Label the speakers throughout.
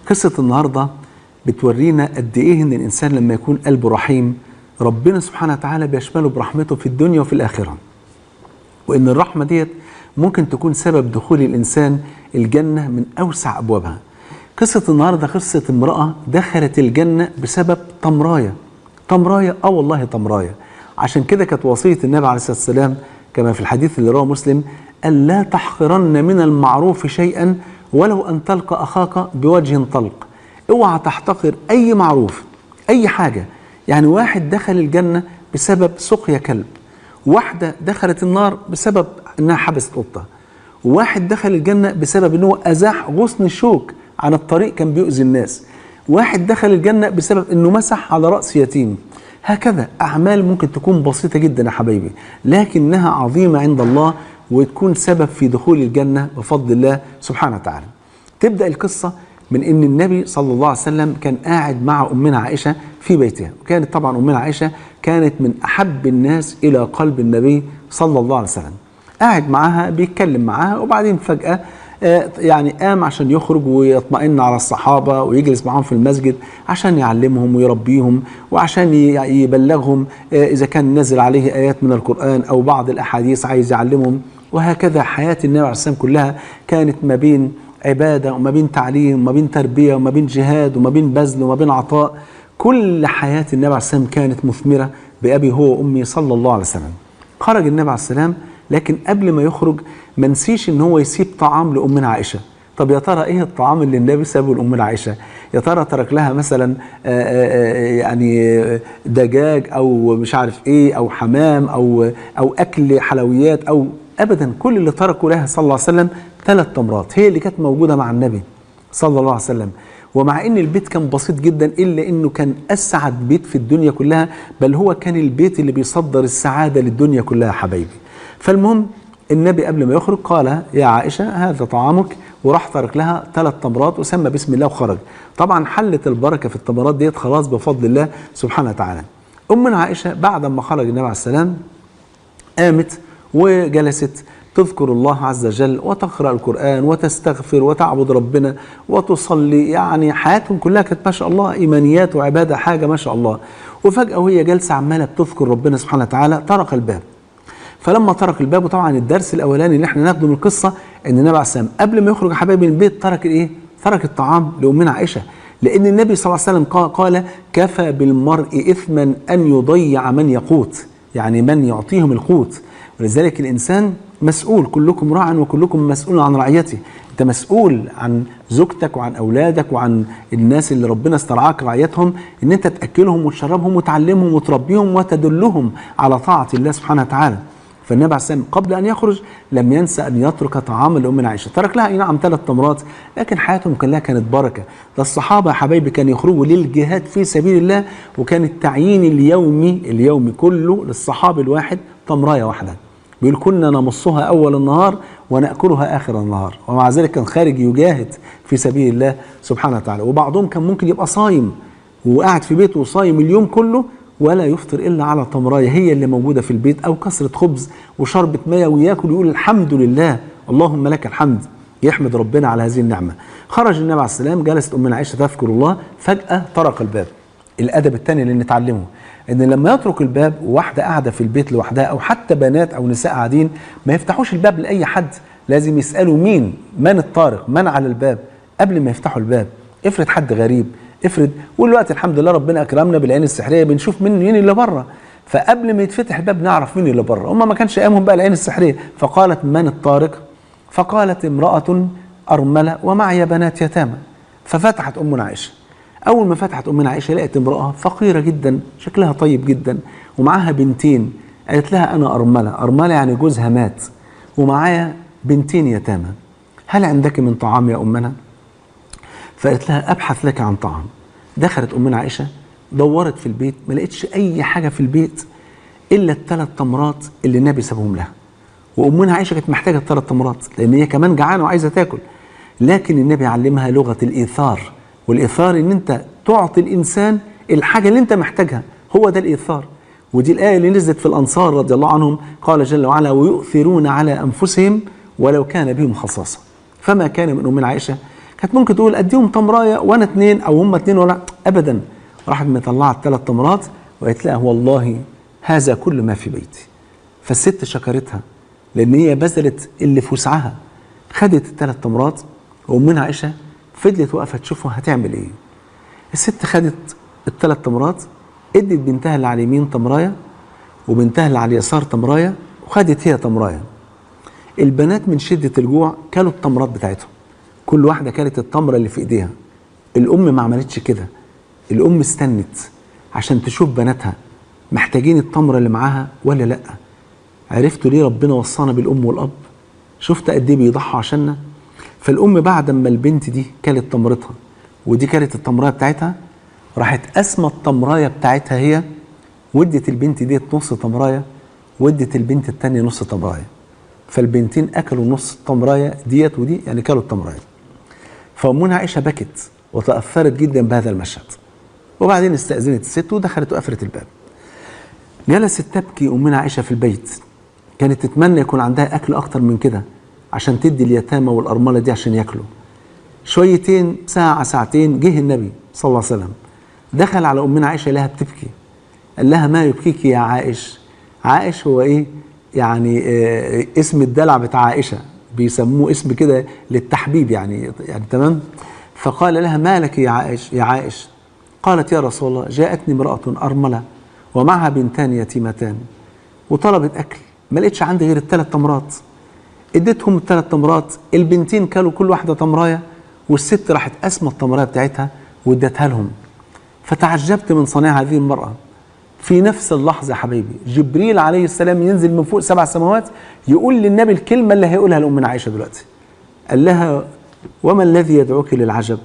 Speaker 1: قصة النهاردة بتورينا قد إيه إن الإنسان لما يكون قلبه رحيم ربنا سبحانه وتعالى بيشمله برحمته في الدنيا وفي الآخرة، وإن الرحمة ديت ممكن تكون سبب دخول الإنسان الجنة من أوسع أبوابها. قصة النهاردة قصة امرأة دخلت الجنة بسبب تمراية. والله تمراية. عشان كده كانت وصية النبي عليه الصلاة والسلام كما في الحديث اللي رواه مسلم: ألا تحقرن من المعروف شيئا ولو أن تلقى أخاك بوجه طلق. اوعى تحتقر أي معروف، أي حاجة. يعني واحد دخل الجنة بسبب سقيا كلب، واحدة دخلت النار بسبب أنها حبست قطة، وواحد دخل الجنة بسبب أنه أزاح غصن الشوك عن الطريق كان بيؤذي الناس، واحد دخل الجنة بسبب أنه مسح على رأس يتيم. هكذا أعمال ممكن تكون بسيطة جدا يا حبايبي، لكنها عظيمة عند الله وتكون سبب في دخول الجنة بفضل الله سبحانه وتعالى. تبدأ القصة من أن النبي صلى الله عليه وسلم كان قاعد مع أمنا عائشة في بيتها، وكانت طبعا أمنا عائشة كانت من أحب الناس إلى قلب النبي صلى الله عليه وسلم. قاعد معها بيتكلم معها، وبعدين فجأة يعني قام عشان يخرج ويطمئن على الصحابة ويجلس معهم في المسجد عشان يعلمهم ويربيهم وعشان يبلغهم إذا كان نزل عليه آيات من القرآن أو بعض الأحاديث عايز يعلمهم. وهكذا حياة النبي عليه السلام كلها كانت ما بين عبادة وما بين تعليم وما بين تربية وما بين جهاد وما بين بذل وما بين عطاء. كل حياة النبي عليه السلام كانت مثمرة بأبي هو وأمي صلى الله عليه وسلم. خرج النبي عليه السلام، لكن قبل ما يخرج ما نسيش ان هو يسيب طعام لأمنا عائشة. طب يا ترى ايه الطعام اللي النبي سابه لأمنا عائشة؟ يا ترى ترك لها مثلا يعني دجاج او مش عارف ايه او حمام او اكل حلويات او ابدا؟ كل اللي تركه لها صلى الله عليه وسلم 3 تمرات هي اللي كانت موجودة مع النبي صلى الله عليه وسلم. ومع ان البيت كان بسيط جدا الا انه كان اسعد بيت في الدنيا كلها، بل هو كان البيت اللي بيصدر السعادة للدنيا كلها حبايبي. فالمهم النبي قبل ما يخرج قال: يا عائشة هذا طعامك، وراح ترك لها 3 تمرات وسمى بسم الله وخرج. طبعا حلت البركة في التمرات ديت خلاص بفضل الله سبحانه وتعالى. أمنا عائشة بعد ما خرج النبي عليه السلام قامت وجلست تذكر الله عز وجل وتقرأ القرآن وتستغفر وتعبد ربنا وتصلي. يعني حياتهم كلها كانت ما شاء الله إيمانيات وعبادة، حاجة ما شاء الله. وفجأة وهي جالسة عمالة بتذكر ربنا سبحانه وتعالى طرق الباب. فلما طرق الباب، وطبعا الدرس الاولاني اللي احنا ناخده من القصه ان النبي عليه السلام قبل ما يخرج حبايبي من البيت ترك الايه؟ ترك الطعام لامنا عائشه، لان النبي صلى الله عليه وسلم قال: كفى بالمرء اثما ان يضيع من يقوت، يعني من يعطيهم القوت. ولذلك الانسان مسؤول، كلكم راع وكلكم مسؤول عن رعيته. انت مسؤول عن زوجتك وعن اولادك وعن الناس اللي ربنا استرعاك رعايتهم، ان انت تاكلهم وتشربهم وتعلمهم وتربيهم وتدلهم على طاعه الله سبحانه وتعالى. فالنبي عليه السلام قبل أن يخرج لم ينسى أن يترك طعاما لأمنا عائشة. ترك لها أي نعم 3 تمرات، لكن حياتهم كلها كانت بركة. ده الصحابة يا حبايبي كانوا يخرجوا للجهاد في سبيل الله، وكان التعيين اليومي كله للصحابي الواحد تمراية واحدة. بيقول: كنا نمصها أول النهار ونأكلها آخر النهار. ومع ذلك كان خارج يجاهد في سبيل الله سبحانه وتعالى. وبعضهم كان ممكن يبقى صايم وقاعد في بيته وصايم اليوم كله ولا يفطر إلا على تمراية هي اللي موجودة في البيت، أو كسرة خبز وشربة مية، وياكل ويقول: الحمد لله، اللهم لك الحمد، يحمد ربنا على هذه النعمة. خرج النبي عليه السلام، جلست أمنا عائشة تذكر الله، فجأة طرق الباب. الأدب الثاني اللي نتعلمه إن لما يترك الباب وواحدة قاعدة في البيت لوحدها، أو حتى بنات أو نساء قاعدين، ما يفتحوش الباب لأي حد، لازم يسألوا من الطارق، من على الباب قبل ما يفتحوا الباب. افرض حد غريب، افرض. والوقت الحمد لله ربنا اكرمنا بالعين السحريه بنشوف مين اللي بره، فقبل ما يتفتح الباب نعرف مين اللي بره. هم ما كانش ايامهم بقى العين السحريه. فقالت: من الطارق؟ فقالت: امراه ارمله ومعي بنات يتامى. ففتحت امنا عائشه. اول ما فتحت امنا عائشه لقت امراه فقيره جدا، شكلها طيب جدا، ومعاها بنتين. قالت لها: انا ارمله يعني جوزها مات، ومعايا بنتين يتامى، هل عندك من طعام يا امنا؟ فقالت لها: أبحث لك عن طعام. دخلت أمنا عائشة دورت في البيت، ما لقيتش أي حاجة في البيت إلا ال3 تمرات اللي النبي سابهم لها. وأمنا عائشة كانت محتاجة ال3 تمرات لأن هي كمان جعانة وعايزة تاكل، لكن النبي علمها لغة الإيثار. والإيثار إن أنت تعطي الإنسان الحاجة اللي أنت محتاجها، هو ده الإيثار. ودي الآية اللي نزلت في الأنصار رضي الله عنهم، قال جل وعلا: ويؤثرون على أنفسهم ولو كان بهم خصاصة. فما كان من أمنا عائشة كانت ممكن تقول اديهم تمرايه وانا 2 او هم 2 ولا ابدا، راحت مطلعه ال3 تمرات وقالت لها والله هذا كل ما في بيتي. فالست شكرتها لان هي بذلت اللي في وسعها، خدت ال3 تمرات، وامنا عائشه فضلت واقفه تشوفها هتعمل ايه. الست خدت ال3 تمرات، ادت بنتها اللي على اليمين تمرايه وبنتها اللي على اليسار تمرايه، وخدت هي تمرايه. البنات من شده الجوع كلوا التمرات بتاعتهم، كل واحده كلت التمره اللي في ايديها. الام ما عملتش كده، الام استنت عشان تشوف بناتها محتاجين التمره اللي معاها ولا لا. عرفتوا ليه ربنا وصانا بالام والاب؟ شفت قد ايه بيضحوا عشاننا؟ فالام بعد ما البنت دي كلت تمرتها ودي كلت التمرايه بتاعتها، راحت قاسمه التمرايه بتاعتها هي، وادت البنت دي نص تمرايه وادت البنت الثانيه نص تمرايه. فالبنتين اكلوا نص التمرايه ديت ودي، يعني كلوا التمرايه. فامنا عائشه بكت وتاثرت جدا بهذا المشهد، وبعدين استاذنت الست ودخلت وقفلت الباب. جلست تبكي امنا عائشه في البيت، كانت تتمنى يكون عندها اكل اكتر من كده عشان تدي اليتامى والارمله دي عشان ياكلوا. شويتين، ساعه ساعتين، جه النبي صلى الله عليه وسلم، دخل على امنا عائشه لها بتبكي، قال لها ما يبكيك يا عائش؟ عائش هو ايه؟ يعني اسم الدلع بتاع عائشه، بيسموه اسم كده للتحبيب يعني تمام. فقال لها ما لك يا عائش يا عائش؟ قالت يا رسول الله جاءتني امراه ارمله ومعها بنتان يتيمتان وطلبت اكل، ما لقيتش عندي غير ال3 تمرات. اديتهم ال3 تمرات، البنتين كلوا كل واحده تمرايه، والست راحت قاسمه التمرايه بتاعتها وادتها لهم. فتعجبت من صنيع هذه المراه. في نفس اللحظه يا حبيبي جبريل عليه السلام ينزل من فوق 7 سماوات يقول للنبي الكلمه اللي هيقولها لامنا عائشه دلوقتي. قال لها وما الذي يدعوك للعجب؟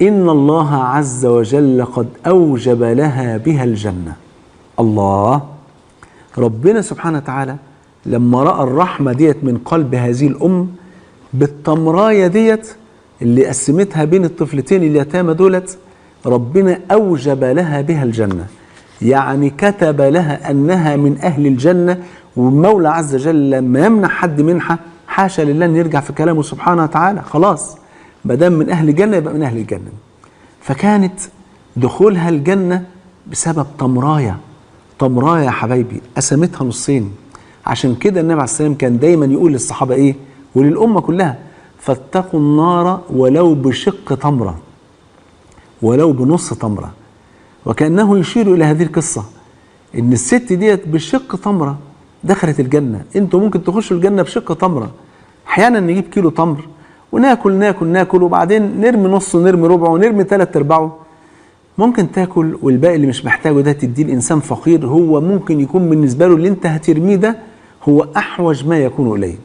Speaker 1: إن الله عز وجل قد أوجب لها بها الجنة. الله، ربنا سبحانه وتعالى لما رأى الرحمة ديت من قلب هذه الأم بالتمراية ديت اللي قسمتها بين الطفلتين اليتامى دولت، ربنا أوجب لها بها الجنة، يعني كتب لها أنها من أهل الجنة. والمولى عز وجل لما يمنع حد منحة حاشا لله أن يرجع في كلامه سبحانه وتعالى، خلاص ما دام من أهل الجنة يبقى من أهل الجنة. فكانت دخولها الجنة بسبب تمراية يا حبايبي قسمتها نصين. عشان كده النبي عليه السلام كان دايما يقول للصحابة ايه وللأمة كلها فاتقوا النار ولو بشق تمرة، ولو بنص تمرة. وكأنه يشير إلى هذه القصة إن الست ديت بشق تمرة دخلت الجنة. انتوا ممكن تخشوا الجنة بشق تمرة. أحيانا نجيب كيلو تمر وناكل وبعدين نرمي نصه ونرمي ربعه ونرمي 3/4. ممكن تاكل والباقي اللي مش محتاجه ده تديه لإنسان فقير، هو ممكن يكون بالنسبة له اللي انت هترميه ده هو أحوج ما يكون إليه.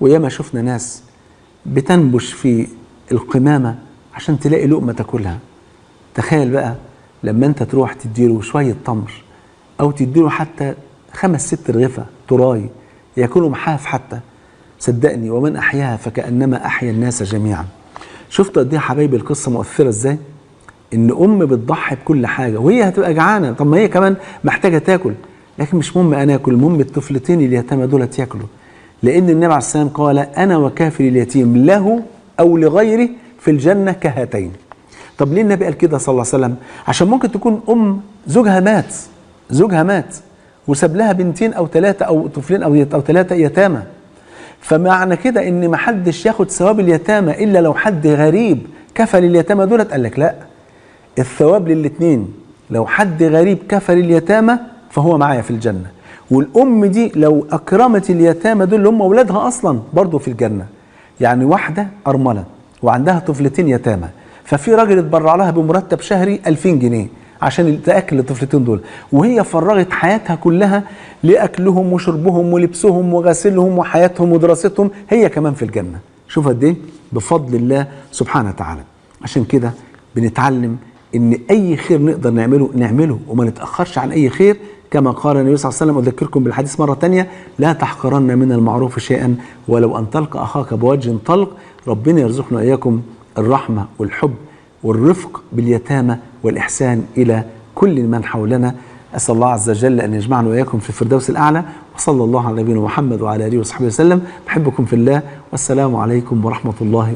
Speaker 1: وياما شفنا ناس بتنبش في القمامة عشان تلاقي لقمة تاكلها. تخيل بقى لما انت تروح تديله شوية تمر أو تديله حتى 5-6 رغيفة تراي ياكلوا محاف حتى، صدقني ومن أحياها فكأنما أحيا الناس جميعا. شفتوا قد ايه يا حبايبي القصة مؤثرة ازاي؟ إن أم بتضحي بكل حاجة وهي هتبقى جعانة، طب ما هي كمان محتاجة تاكل، لكن مش مهم أنا آكل، المهم الطفلتين اليتامى دول ياكلوا. لأن النبي عليه السلام قال أنا وكافل اليتيم له أو لغيره في الجنة كهاتين. طب ليه النبي قال كده صلى الله عليه وسلم؟ عشان ممكن تكون أم زوجها مات وساب لها 2 أو 3 أو طفلين أو 3 يتامى. فمعنى كده ان ما حدش ياخد ثواب اليتامى الا لو حد غريب كفل اليتامى دولت. قال لك لا، الثواب للاثنين. لو حد غريب كفل اليتامى فهو معايا في الجنه، والام دي لو اكرمت اليتامى دول اللي هم اولادها اصلا برضه في الجنه. يعني واحده ارمله وعندها طفلتين يتامى، ففي راجل اتبرع لها بمرتب شهري 2000 جنيه عشان تاكل الطفلتين دول، وهي فرغت حياتها كلها لاكلهم وشربهم ولبسهم وغسلهم وحياتهم ودراستهم، هي كمان في الجنه. شوف قد ايه بفضل الله سبحانه وتعالى. عشان كده بنتعلم ان اي خير نقدر نعمله وما نتاخرش عن اي خير، كما قال النبي صلى الله عليه وسلم. اذكركم بالحديث مره ثانيه: لا تحقرن من المعروف شيئا ولو ان تلقى اخاك بوجه طلق. ربنا يرزقنا واياكم الرحمه والحب والرفق باليتامى والإحسان إلى كل من حولنا. أسأل الله عز وجل أن يجمعنا وإياكم في الفردوس الأعلى، وصلى الله على نبينا محمد وعلى آله وصحبه وسلم. بحبكم في الله، والسلام عليكم ورحمة الله.